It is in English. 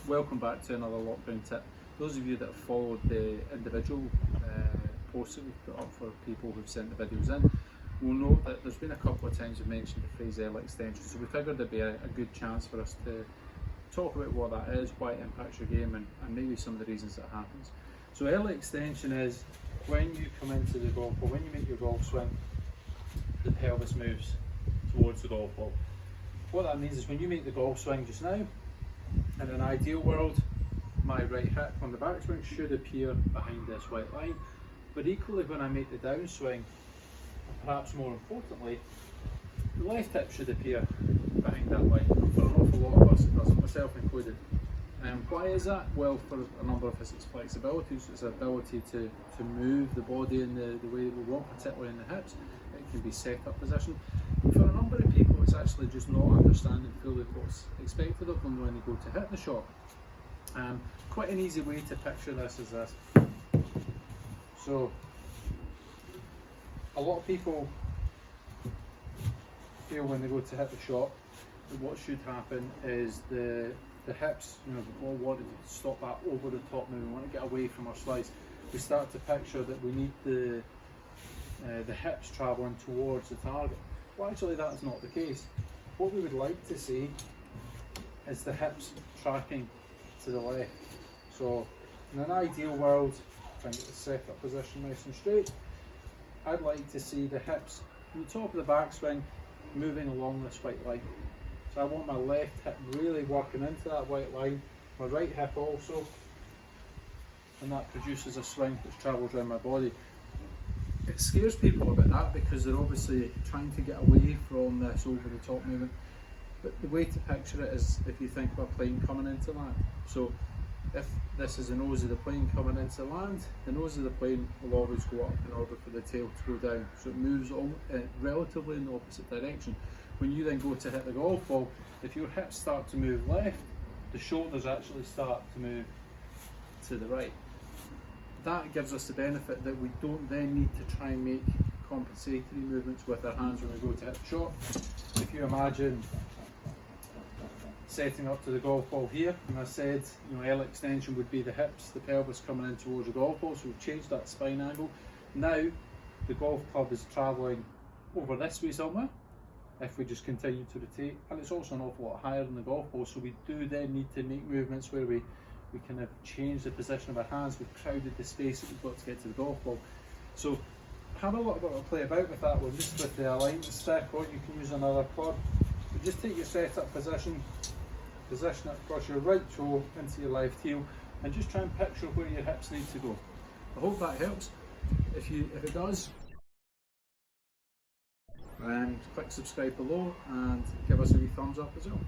Welcome back to another lockdown tip. Those of you that have followed the individual posts that we've put up for people who've sent the videos in will note that there's been a couple of times we've mentioned the phrase L extension, so we figured there'd be a good chance for us to talk about what that is, why it impacts your game, and maybe some of the reasons that happens. So L extension is when you come into the golf ball, when you make your golf swing, the pelvis moves towards the golf ball. What that means is when you make the golf swing just now, in an ideal world, my right hip on the backswing should appear behind this white line, but equally when I make the downswing, and perhaps more importantly, the left hip should appear behind that line. And for an awful lot of us it doesn't, myself included. Why is that? Well, for a number of us it's flexibility, so it's the ability to move the body in the way that we want, particularly in the hips. It can be set up position. And for a number of people it's actually just not understanding fully what's expected of them when they go to hit the shot. Quite an easy way to picture this is this. So a lot of people feel when they go to hit the shot that what should happen is the hips, we all wanted to stop that over the top move, we want to get away from our slice. We start to picture that we need the hips travelling towards the target. Well, actually that's not the case. What we would like to see is the hips tracking to the left. So in an ideal world, trying to get the set up position nice and straight, I'd like to see the hips on the top of the backswing moving along this white line. So I want my left hip really working into that white line, my right hip also, and that produces a swing which travels around my body. It scares people about that because they're obviously trying to get away from this over the top movement. But the way to picture it is if you think of a plane coming into land. So if this is the nose of the plane coming into land, the nose of the plane will always go up in order for the tail to go down. So it moves relatively in the opposite direction. When you then go to hit the golf ball, if your hips start to move left, the shoulders actually start to move to the right. That gives us the benefit that we don't then need to try and make compensatory movements with our hands when we go to hit the shot. If you imagine setting up to the golf ball here, and I said, L extension would be the hips, the pelvis coming in towards the golf ball, so we've changed that spine angle. Now the golf club is travelling over this way somewhere, if we just continue to rotate, and it's also an awful lot higher than the golf ball, so we do then need to make movements where we kind of change the position of our hands. We've crowded the space that we've got to get to the golf ball. So have a little bit of play about with that one, just with the alignment stick, or you can use another club. But just take your set up position it across your right toe into your left heel, and just try and picture where your hips need to go. I hope that helps. If it does, click subscribe below and give us a wee thumbs up as well.